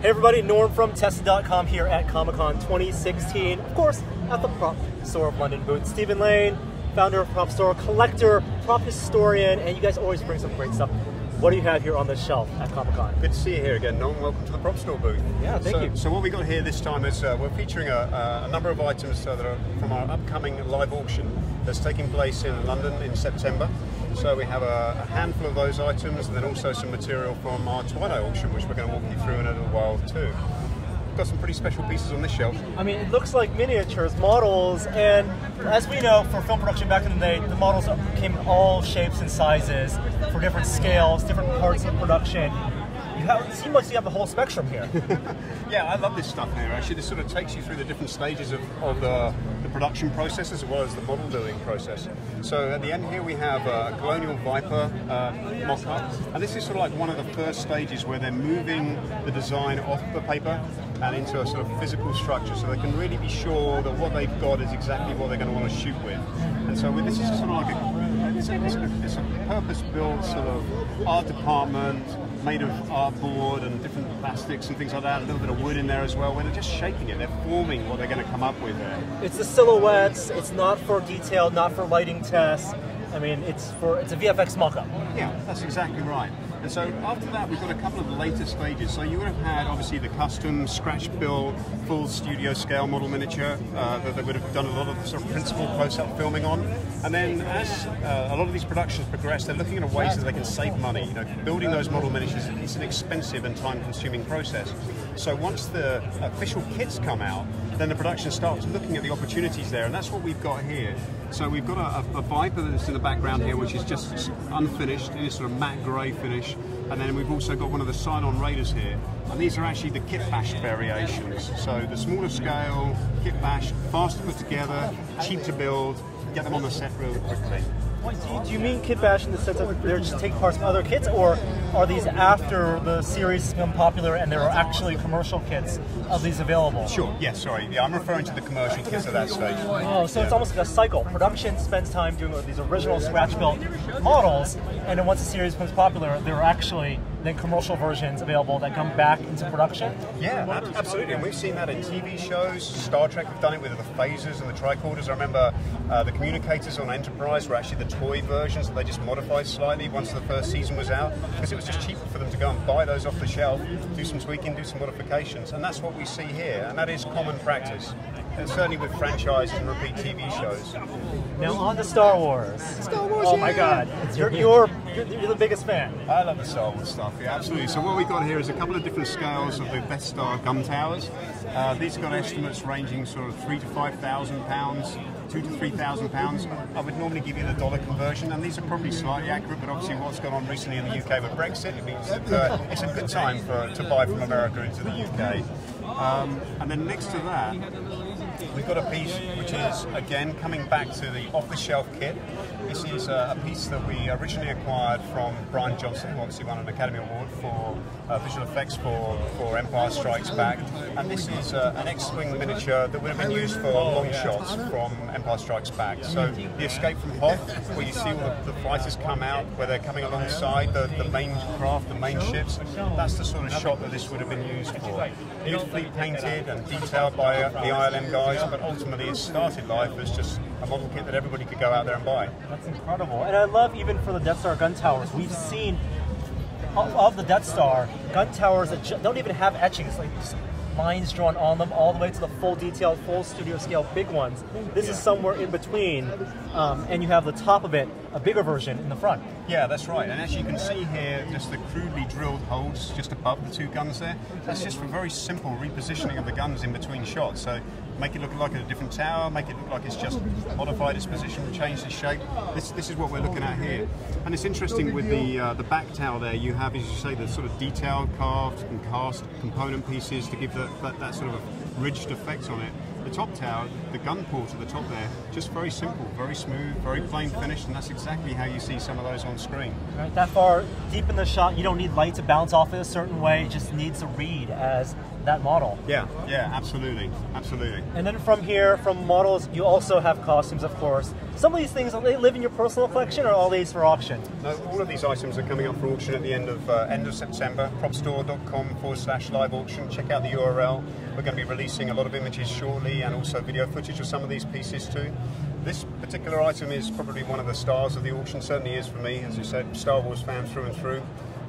Hey everybody, Norm from Tested.com here at Comic-Con 2016. Of course, at the Prop Store of London booth. Stephen Lane, founder of Prop Store, collector, prop historian, and you guys always bring some great stuff. What do you have here on the shelf at Comic-Con? Good to see you here again, Norm. Welcome to the Prop Store booth. Yeah, thank you. So what we got here this time is we're featuring a number of items that are from our upcoming live auction that's taking place in London in September. So we have a handful of those items, and then also some material from our Twilight auction, which we're going to walk you through in a little while too. We've got some pretty special pieces on this shelf. I mean, it looks like miniatures, models, and as we know, for film production back in the day, the models came in all shapes and sizes for different scales, different parts of production. It seems like you have the whole spectrum here. Yeah, I love this stuff here. Actually, this sort of takes you through the different stages of the production process as well as the model building process. So at the end here we have a Colonial Viper mock-up, and this is sort of like one of the first stages where they're moving the design off the paper and into a sort of physical structure, so they can really be sure that what they've got is exactly what they're going to want to shoot with. And so with this is sort of like it's a purpose-built sort of art department made of artboard and different plastics and things like that, a little bit of wood in there as well, where they're just shaping it, they're forming what they're going to come up with there. It's the silhouettes, it's not for detail, not for lighting tests. I mean, it's a VFX mock-up. Yeah, that's exactly right. And so after that, we've got a couple of later stages. So you would have had, obviously, the custom, scratch-built, full studio-scale model miniature that they would have done a lot of sort of principal close-up filming on. And then as a lot of these productions progress, they're looking at ways that they can save money. You know, building those model miniatures is an expensive and time-consuming process. So once the official kits come out, then the production starts looking at the opportunities there, and that's what we've got here. So we've got a Viper that's in the background here, which is just unfinished, in a sort of matte grey finish, and then we've also got one of the Cylon Raiders here, and these are actually the kit bashed variations. So the smaller scale, kit bashed, fast to put together, cheap to build, get them on the set really quickly. Do you mean kit bash in the sense that they're just taking parts from other kits, or are these after the series has become popular and there are actually commercial kits of these available? Sure, yes, sorry. Yeah, I'm referring to the commercial kits at that stage. Oh, so it's almost like a cycle. Production spends time doing these original scratch-built models, and then once the series becomes popular, there are actually then commercial versions available that come back into production? Yeah, absolutely. And we've seen that in TV shows. Star Trek have done it with the phasers and the tricorders. I remember the communicators on Enterprise were actually the toy versions that they just modified slightly once the first season was out, because it was just cheaper for them to go and buy those off the shelf, do some tweaking, do some modifications. And that's what we see here, and that is common practice. And certainly with franchise and repeat TV shows. Now on to Star Wars. Star Wars, oh yeah. my God, you're the biggest fan. I love the Star Wars stuff, yeah, absolutely. So what we've got here is a couple of different scales of the Death Star gun towers. These have got estimates ranging sort of £3,000 to £5,000, £2,000 to £3,000. I would normally give you the dollar conversion, and these are probably slightly accurate, but obviously what's gone on recently in the UK with Brexit, it means that it's a good time to buy from America into the UK. And then next to that, we've got a piece which is, again, coming back to the off-the-shelf kit. This is a piece that we originally acquired from Brian Johnson, who obviously won an Academy Award for visual effects for Empire Strikes Back. And this is an X-Wing miniature that would have been used for long shots from Empire Strikes Back. So the escape from Hoth, where you see all the fighters come out, where they're coming alongside the main craft, the main ships, that's the sort of shot that this would have been used for. Beautifully painted and detailed by the ILM guys, but ultimately it started life as just a model kit that everybody could go out there and buy. That's incredible. And I love, even for the Death Star gun towers, we've seen of the Death Star gun towers that don't even have etchings, like lines drawn on them, all the way to the full detailed, full studio scale big ones. This is somewhere in between, and you have the top of it, a bigger version in the front. Yeah, that's right. And as you can see here, just the crudely drilled holes just above the two guns there, that's just for very simple repositioning of the guns in between shots. So make it look like a different tower, make it look like it's just modified its position, changed its shape. This is what we're looking at here. And it's interesting with the back tower there, you have, as you say, the sort of detailed, carved and cast component pieces to give that sort of ridged effect on it. The top tower, the gun port at the top there, just very simple, very smooth, very plain finished, and that's exactly how you see some of those on screen. Right, that far deep in the shot, you don't need light to bounce off it a certain way, it just needs to read as that model. Yeah, yeah, absolutely, absolutely. And then from here, from models, you also have costumes, of course. Some of these things, they live in your personal collection, or are all these for auction? No, all of these items are coming up for auction at the end of September. propstore.com/live auction. Check out the URL. We're going to be releasing a lot of images shortly, and also video footage of some of these pieces too. This particular item is probably one of the stars of the auction, certainly is for me. As you said, Star Wars fan through and through.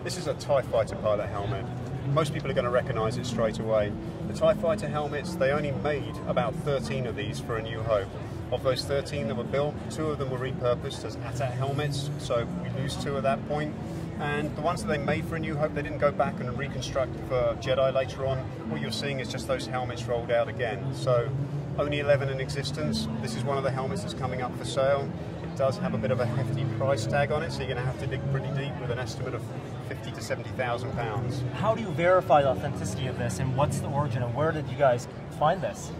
This is a TIE Fighter pilot helmet. Most people are going to recognize it straight away. The TIE Fighter helmets, they only made about 13 of these for A New Hope. Of those 13 that were built, 2 of them were repurposed as AT-AT helmets, so we lose 2 at that point. And the ones that they made for A New Hope, they didn't go back and reconstruct for Jedi later on. What you're seeing is just those helmets rolled out again. So only 11 in existence. This is one of the helmets that's coming up for sale. It does have a bit of a hefty price tag on it, so you're going to have to dig pretty deep with an estimate of £50,000 to £70,000. How do you verify the authenticity of this, and what's the origin, and where did you guys find this?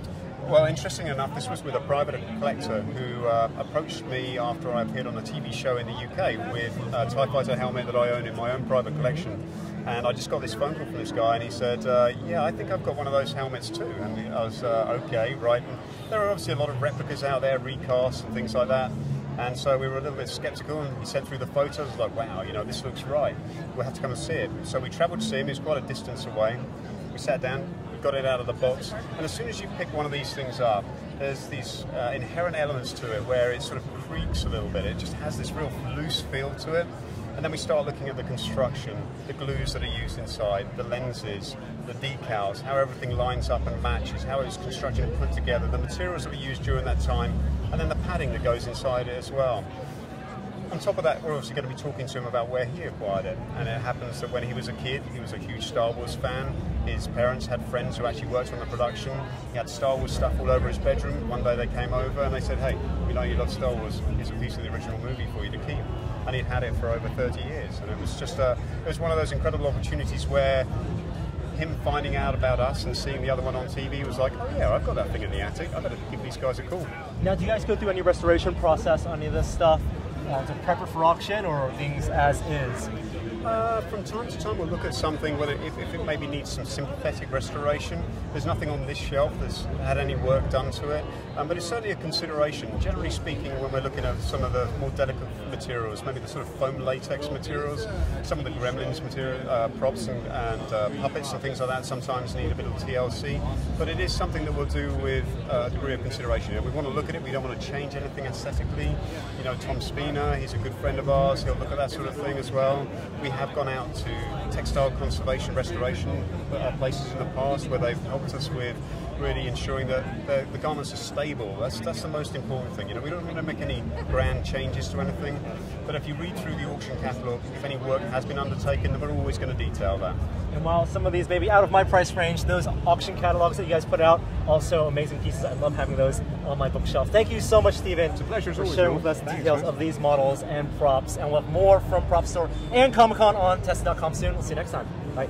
Well, interesting enough, this was with a private collector who approached me after I appeared on a TV show in the UK with a TIE Fighter helmet that I own in my own private collection. And I just got this phone call from this guy, and he said, yeah, I think I've got one of those helmets too. And I was, okay, right. And there are obviously a lot of replicas out there, recasts and things like that. And so we were a little bit skeptical, and he sent through the photos. I was like, wow, you know, this looks right. We'll have to come and see it. So we travelled to see him. He was quite a distance away. We sat down, got it out of the box, and as soon as you pick one of these things up, there's these inherent elements to it where it sort of creaks a little bit. It just has this real loose feel to it. And then we start looking at the construction, the glues that are used inside, the lenses, the decals, how everything lines up and matches, how it was constructed and put together, the materials that were used during that time, and then the padding that goes inside it as well. On top of that, we're obviously going to be talking to him about where he acquired it. And it happens that when he was a kid, he was a huge Star Wars fan. His parents had friends who actually worked on the production. He had Star Wars stuff all over his bedroom. One day they came over and they said, hey, we know you love Star Wars. Here's a piece of the original movie for you to keep. And he'd had it for over 30 years. And it was just it was one of those incredible opportunities where him finding out about us and seeing the other one on TV was like, oh yeah, I've got that thing in the attic. I better give these guys a call. Now, do you guys go through any restoration process on any of this stuff to prep it for auction, or things as is? From time to time we'll look at something, whether if it maybe needs some sympathetic restoration. There's nothing on this shelf that's had any work done to it, but it's certainly a consideration. Generally speaking, when we're looking at some of the more delicate materials, maybe the sort of foam latex materials, some of the Gremlins material, props and puppets and things like that sometimes need a bit of TLC, but it is something that we'll do with a degree of consideration. You know, we want to look at it, we don't want to change anything aesthetically. You know, Tom Spina, he's a good friend of ours, he'll look at that sort of thing as well. We have gone out to textile conservation restoration places in the past where they've helped us with really ensuring that the garments are stable. That's the most important thing. You know, we don't want to make any grand changes to anything, but if you read through the auction catalogue, if any work has been undertaken, then we're always going to detail that. And while some of these may be out of my price range, those auction catalogs that you guys put out, also amazing pieces. I love having those on my bookshelf. Thank you so much, Stephen, it's a pleasure for sharing with us the details of these models and props. And we'll have more from Prop Store and Comic-Con on Tested.com soon. We'll see you next time. Bye.